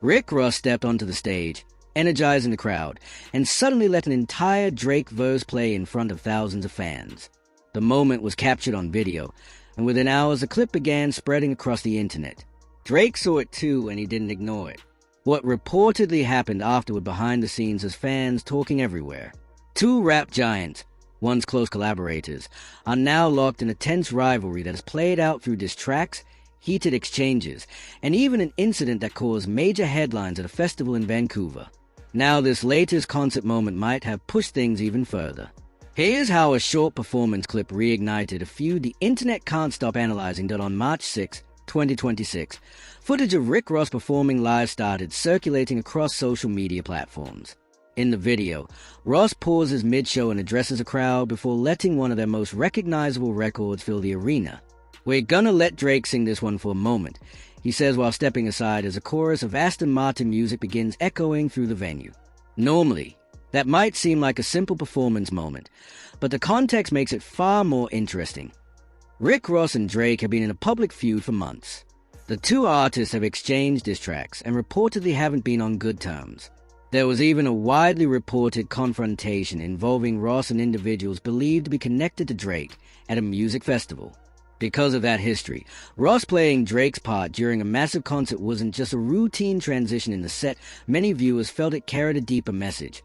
Rick Ross stepped onto the stage, energizing the crowd, and suddenly let an entire Drake verse play in front of thousands of fans. The moment was captured on video, and within hours the clip began spreading across the internet. Drake saw it too, and he didn't ignore it. What reportedly happened afterward behind the scenes has fans talking everywhere. Two rap giants, once close collaborators, are now locked in a tense rivalry that has played out through diss tracks, heated exchanges, and even an incident that caused major headlines at a festival in Vancouver. Now this latest concert moment might have pushed things even further. Here's how a short performance clip reignited a feud the internet can't stop analyzing that on March 6, 2026, footage of Rick Ross performing live started circulating across social media platforms. In the video, Ross pauses mid-show and addresses a crowd before letting one of their most recognizable records fill the arena. "We're gonna let Drake sing this one for a moment," he says while stepping aside as a chorus of Aston Martin music begins echoing through the venue. Normally, that might seem like a simple performance moment, but the context makes it far more interesting. Rick Ross and Drake have been in a public feud for months. The two artists have exchanged diss tracks and reportedly haven't been on good terms. There was even a widely reported confrontation involving Ross and individuals believed to be connected to Drake at a music festival. Because of that history, Ross playing Drake's part during a massive concert wasn't just a routine transition in the set. Many viewers felt it carried a deeper message.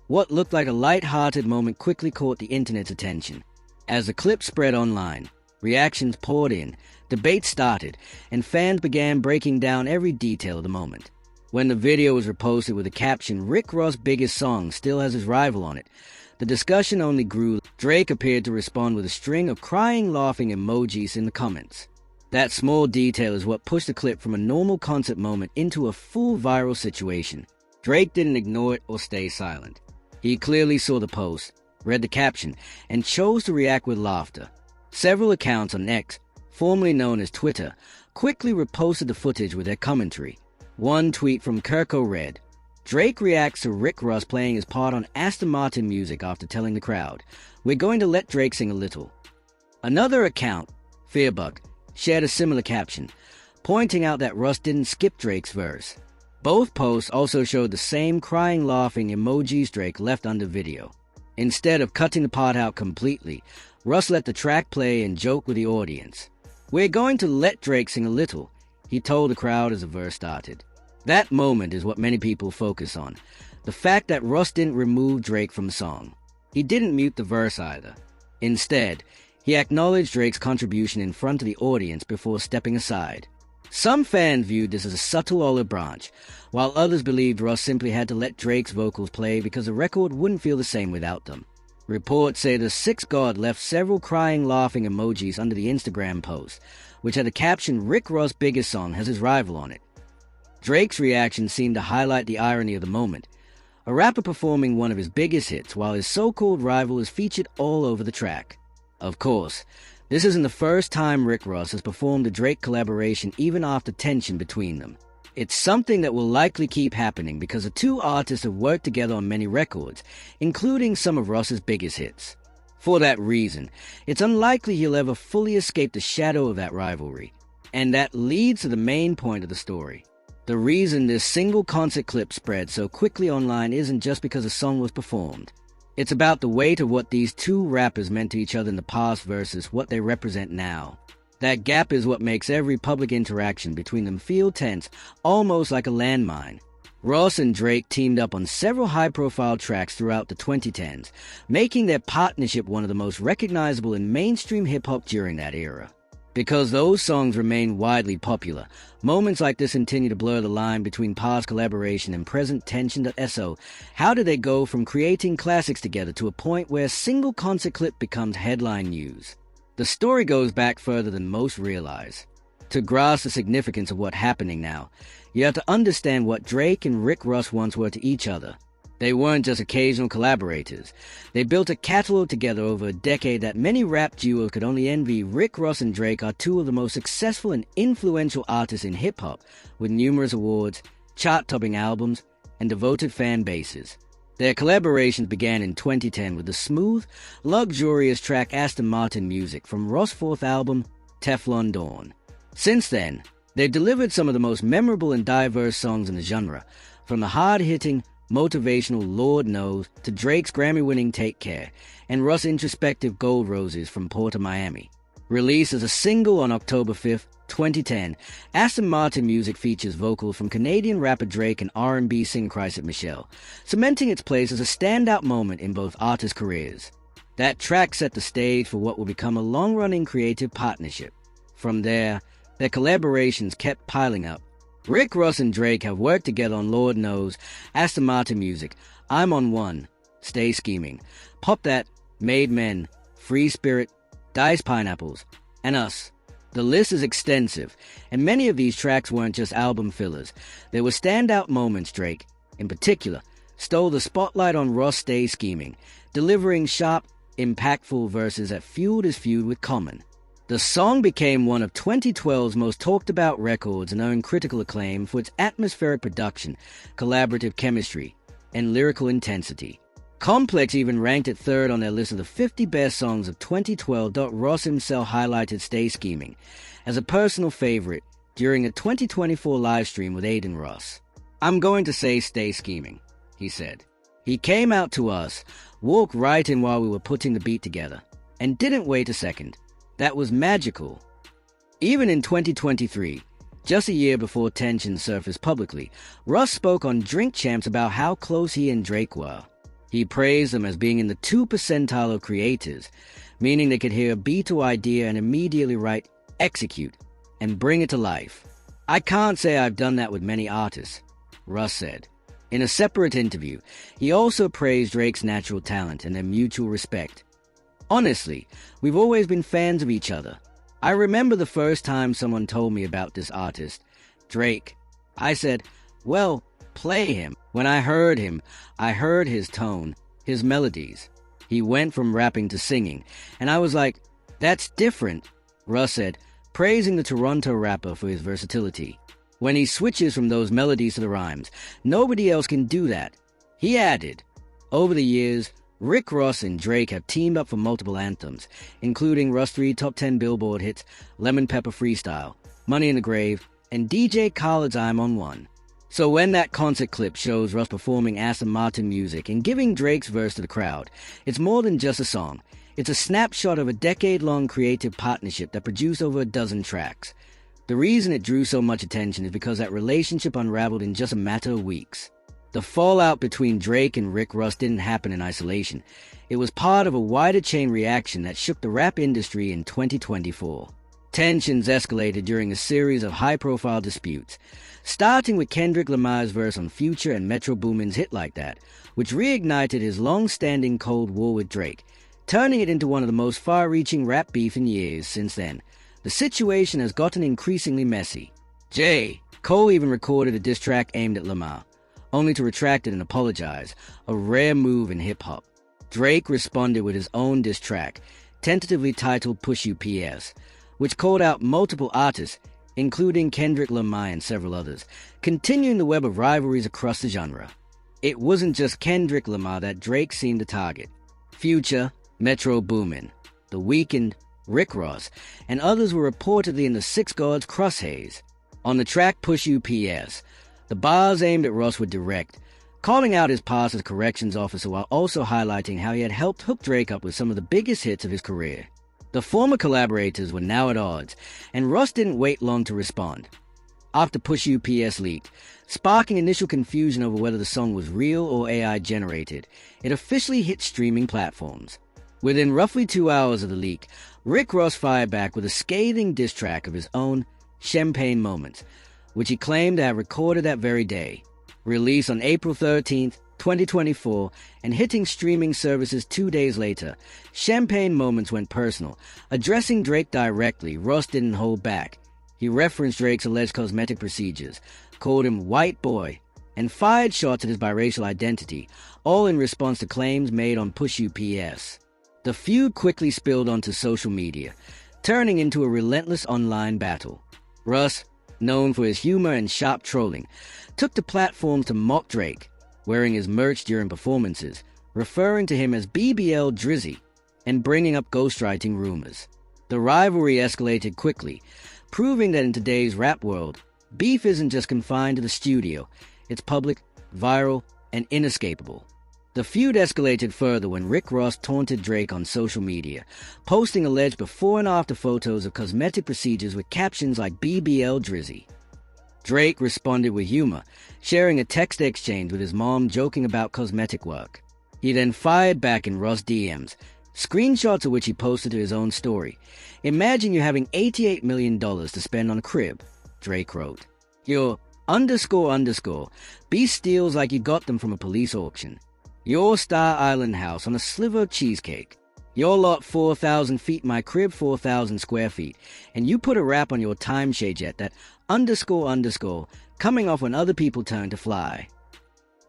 What looked like a light-hearted moment quickly caught the internet's attention. As the clip spread online, reactions poured in, debates started, and fans began breaking down every detail of the moment. When the video was reposted with the caption, "Rick Ross' biggest song still has his rival on it," the discussion only grew. Drake appeared to respond with a string of crying, laughing emojis in the comments. That small detail is what pushed the clip from a normal concert moment into a full viral situation. Drake didn't ignore it or stay silent. He clearly saw the post, read the caption, and chose to react with laughter. Several accounts on X, formerly known as Twitter, quickly reposted the footage with their commentary. One tweet from Kirko read, "Drake reacts to Rick Ross playing his part on Aston Martin music after telling the crowd, 'We're going to let Drake sing a little.'" Another account, Fearbuck, shared a similar caption, pointing out that Ross didn't skip Drake's verse. Both posts also showed the same crying, laughing emojis Drake left under video. Instead of cutting the part out completely, Ross let the track play and joke with the audience. "We're going to let Drake sing a little," he told the crowd as the verse started. That moment is what many people focus on. The fact that Ross didn't remove Drake from the song. He didn't mute the verse either. Instead, he acknowledged Drake's contribution in front of the audience before stepping aside. Some fans viewed this as a subtle olive branch, while others believed Ross simply had to let Drake's vocals play because the record wouldn't feel the same without them. Reports say the Sixth God left several crying, laughing emojis under the Instagram post, which had the caption, "Rick Ross' biggest song has his rival on it." Drake's reaction seemed to highlight the irony of the moment. A rapper performing one of his biggest hits while his so-called rival is featured all over the track. Of course, this isn't the first time Rick Ross has performed a Drake collaboration even after tension between them. It's something that will likely keep happening because the two artists have worked together on many records, including some of Ross's biggest hits. For that reason, it's unlikely he'll ever fully escape the shadow of that rivalry. And that leads to the main point of the story. The reason this single concert clip spread so quickly online isn't just because a song was performed. It's about the weight of what these two rappers meant to each other in the past versus what they represent now. That gap is what makes every public interaction between them feel tense, almost like a landmine. Ross and Drake teamed up on several high-profile tracks throughout the 2010s, making their partnership one of the most recognizable in mainstream hip-hop during that era. Because those songs remain widely popular, moments like this continue to blur the line between past collaboration and present tension. So, how did they go from creating classics together to a point where a single concert clip becomes headline news? The story goes back further than most realize. To grasp the significance of what's happening now, you have to understand what Drake and Rick Ross once were to each other. They weren't just occasional collaborators. They built a catalog together over a decade that many rap duos could only envy. Rick Ross and Drake are two of the most successful and influential artists in hip-hop, with numerous awards, chart-topping albums, and devoted fan bases. Their collaborations began in 2010 with the smooth, luxurious track Aston Martin Music from Ross' fourth album, Teflon Dawn. Since then, They've delivered some of the most memorable and diverse songs in the genre, from the hard-hitting, motivational Lord Knows to Drake's Grammy-winning Take Care, and Russ' introspective Gold Roses from Port of Miami. Released as a single on October 5th, 2010, Aston Martin Music features vocals from Canadian rapper Drake and R&B singer Chrysit Michelle, cementing its place as a standout moment in both artists' careers. That track set the stage for what will become a long-running creative partnership. From there, their collaborations kept piling up. Rick Ross and Drake have worked together on Lord Knows, Aston Martin Music, I'm on One, Stay Scheming, Pop That, Made Men, Free Spirit, Diced Pineapples, and Us. The list is extensive, and many of these tracks weren't just album fillers. There were standout moments. Drake, in particular, stole the spotlight on Ross' Stay Scheming, delivering sharp, impactful verses that fueled his feud with Common. The song became one of 2012's most talked-about records and earned critical acclaim for its atmospheric production, collaborative chemistry, and lyrical intensity. Complex even ranked it third on their list of the 50 best songs of 2012. Ross himself highlighted Stay Scheming as a personal favorite during a 2024 live stream with Aiden Ross. I'm going to say Stay Scheming, he said. He came out to us, walked right in while we were putting the beat together, and didn't wait a second. That was magical. Even in 2023, just a year before tensions surfaced publicly, Russ spoke on Drink Champs about how close he and Drake were. He praised them as being in the 2 percentile of creators, meaning they could hear a beat or idea and immediately write, execute, and bring it to life. I can't say I've done that with many artists, Russ said. In a separate interview, he also praised Drake's natural talent and their mutual respect. Honestly, we've always been fans of each other. I remember the first time someone told me about this artist, Drake. I said, well, play him. When I heard him, I heard his tone, his melodies. He went from rapping to singing, and I was like, that's different, Russ said, praising the Toronto rapper for his versatility. When he switches from those melodies to the rhymes, nobody else can do that. He added, over the years, Rick Ross and Drake have teamed up for multiple anthems, including Russ 3 Top 10 Billboard hits, Lemon Pepper Freestyle, Money in the Grave, and DJ Khaled's I'm on One. So when that concert clip shows Russ performing Aston Martin Music and giving Drake's verse to the crowd, it's more than just a song. It's a snapshot of a decade-long creative partnership that produced over a dozen tracks. The reason it drew so much attention is because that relationship unraveled in just a matter of weeks. The fallout between Drake and Rick Ross didn't happen in isolation. It was part of a wider chain reaction that shook the rap industry in 2024. Tensions escalated during a series of high-profile disputes, starting with Kendrick Lamar's verse on Future and Metro Boomin's Hit Like That, which reignited his long-standing Cold War with Drake, turning it into one of the most far-reaching rap beef in years since then. The situation has gotten increasingly messy. Cole even recorded a diss track aimed at Lamar, only to retract it and apologize, a rare move in hip-hop. Drake responded with his own diss track, tentatively titled Push You PS, which called out multiple artists, including Kendrick Lamar and several others, continuing the web of rivalries across the genre. It wasn't just Kendrick Lamar that Drake seemed to target. Future, Metro Boomin, The Weeknd, Rick Ross, and others were reportedly in the Six Gods crosshairs. On the track Push You PS, the bars aimed at Ross were direct, calling out his past as corrections officer while also highlighting how he had helped hook Drake up with some of the biggest hits of his career. The former collaborators were now at odds, and Ross didn't wait long to respond. After Push You PS leaked, sparking initial confusion over whether the song was real or AI generated, it officially hit streaming platforms. Within roughly 2 hours of the leak, Rick Ross fired back with a scathing diss track of his own, Champagne Moments, which he claimed to have recorded that very day. Released on April 13th, 2024, and hitting streaming services 2 days later, Champagne Moments went personal. Addressing Drake directly, Ross didn't hold back. He referenced Drake's alleged cosmetic procedures, called him white boy, and fired shots at his biracial identity, all in response to claims made on Push You PS. The feud quickly spilled onto social media, turning into a relentless online battle. Russ, known for his humor and sharp trolling, took to platforms to mock Drake, wearing his merch during performances, referring to him as BBL Drizzy, and bringing up ghostwriting rumors. The rivalry escalated quickly, proving that in today's rap world, beef isn't just confined to the studio. It's public, viral, and inescapable. The feud escalated further when Rick Ross taunted Drake on social media, posting alleged before and after photos of cosmetic procedures with captions like BBL Drizzy. Drake responded with humor, sharing a text exchange with his mom joking about cosmetic work. He then fired back in Ross DMs, screenshots of which he posted to his own story. "Imagine you having $88 million to spend on a crib," Drake wrote. "Your __ beast steals like you got them from a police auction. Your Star Island house on a sliver of cheesecake. Your lot 4,000 feet, my crib 4,000 square feet. And you put a wrap on your timeshare jet that __ coming off when other people turn to fly."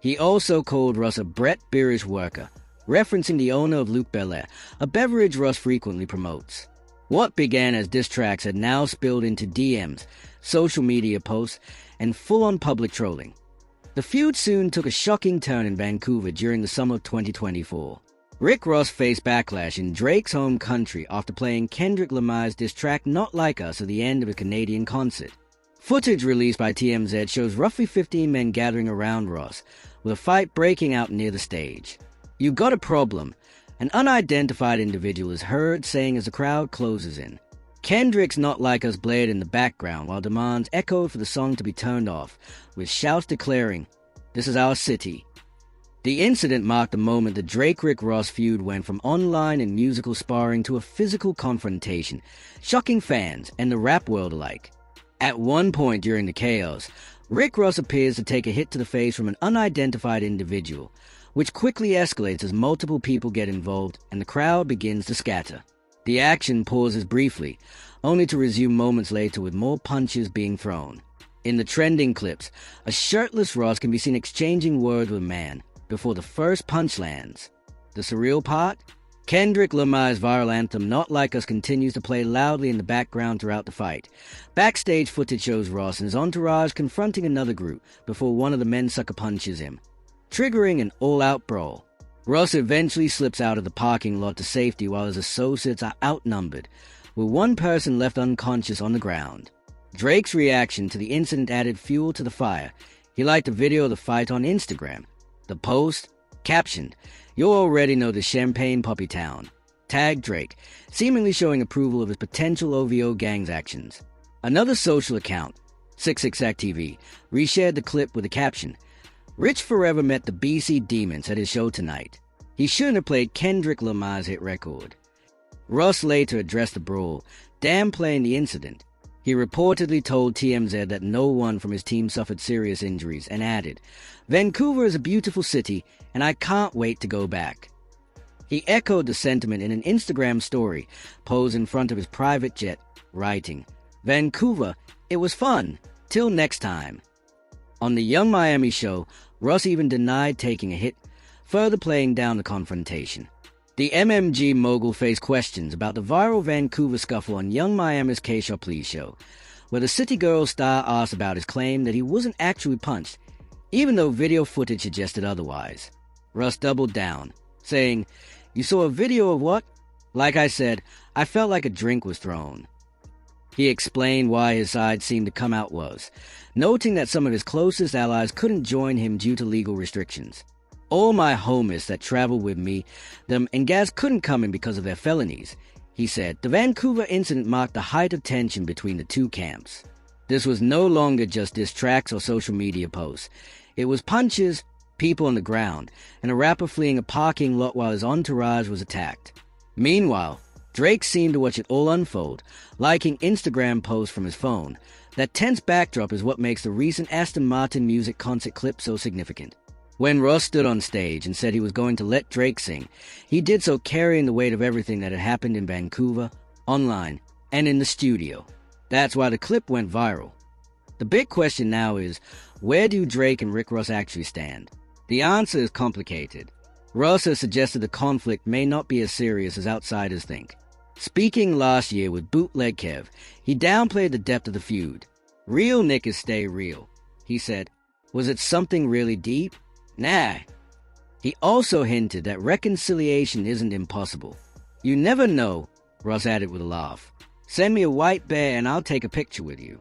He also called Russ a Brett Beerish worker, referencing the owner of Luke Belair, a beverage Russ frequently promotes. What began as diss tracks had now spilled into DMs, social media posts, and full-on public trolling. The feud soon took a shocking turn in Vancouver during the summer of 2024. Rick Ross faced backlash in Drake's home country after playing Kendrick Lamar's diss track Not Like Us at the end of a Canadian concert. Footage released by TMZ shows roughly 15 men gathering around Ross, with a fight breaking out near the stage. "You got a problem," an unidentified individual is heard saying as the crowd closes in. Kendrick's Not Like Us blared in the background while demands echoed for the song to be turned off, with shouts declaring, "This is our city." The incident marked the moment the Drake-Rick Ross feud went from online and musical sparring to a physical confrontation, shocking fans and the rap world alike. At one point during the chaos, Rick Ross appears to take a hit to the face from an unidentified individual, which quickly escalates as multiple people get involved and the crowd begins to scatter. The action pauses briefly, only to resume moments later with more punches being thrown. In the trending clips, a shirtless Ross can be seen exchanging words with a man before the first punch lands. The surreal part? Kendrick Lamar's viral anthem Not Like Us continues to play loudly in the background throughout the fight. Backstage footage shows Ross and his entourage confronting another group before one of the men sucker punches him, triggering an all-out brawl. Ross eventually slips out of the parking lot to safety while his associates are outnumbered, with one person left unconscious on the ground. Drake's reaction to the incident added fuel to the fire. He liked a video of the fight on Instagram. The post, captioned, "You already know the Champagne Puppy Town," tagged Drake, seemingly showing approval of his potential OVO gang's actions. Another social account, 66actv, reshared the clip with the caption, "Rich forever met the BC Demons at his show tonight. He shouldn't have played Kendrick Lamar's hit record." Ross later addressed the brawl, downplaying the incident. He reportedly told TMZ that no one from his team suffered serious injuries and added, "Vancouver is a beautiful city and I can't wait to go back." He echoed the sentiment in an Instagram story posed in front of his private jet, writing, "Vancouver, it was fun. Till next time." On the Young Miami show, Ross even denied taking a hit, further playing down the confrontation. The MMG mogul faced questions about the viral Vancouver scuffle on Young Miami's K-Shop Please show, where the City Girl star asked about his claim that he wasn't actually punched, even though video footage suggested otherwise. Russ doubled down, saying, "You saw a video of what? Like I said, I felt like a drink was thrown." He explained why his side seemed to come out was, noting that some of his closest allies couldn't join him due to legal restrictions. "All my homies that traveled with me, them and Gaz couldn't come in because of their felonies," he said. The Vancouver incident marked the height of tension between the two camps. This was no longer just diss tracks or social media posts. It was punches, people on the ground, and a rapper fleeing a parking lot while his entourage was attacked. Meanwhile, Drake seemed to watch it all unfold, liking Instagram posts from his phone. That tense backdrop is what makes the recent Aston Martin music concert clip so significant. When Ross stood on stage and said he was going to let Drake sing, he did so carrying the weight of everything that had happened in Vancouver, online, and in the studio. That's why the clip went viral. The big question now is, where do Drake and Rick Ross actually stand? The answer is complicated. Ross has suggested the conflict may not be as serious as outsiders think. Speaking last year with Bootleg Kev, he downplayed the depth of the feud. "Real niggas stay real," he said. "Was it something really deep? Nah." He also hinted that reconciliation isn't impossible. "You never know," Ross added with a laugh. Send me a white bear and I'll take a picture with you.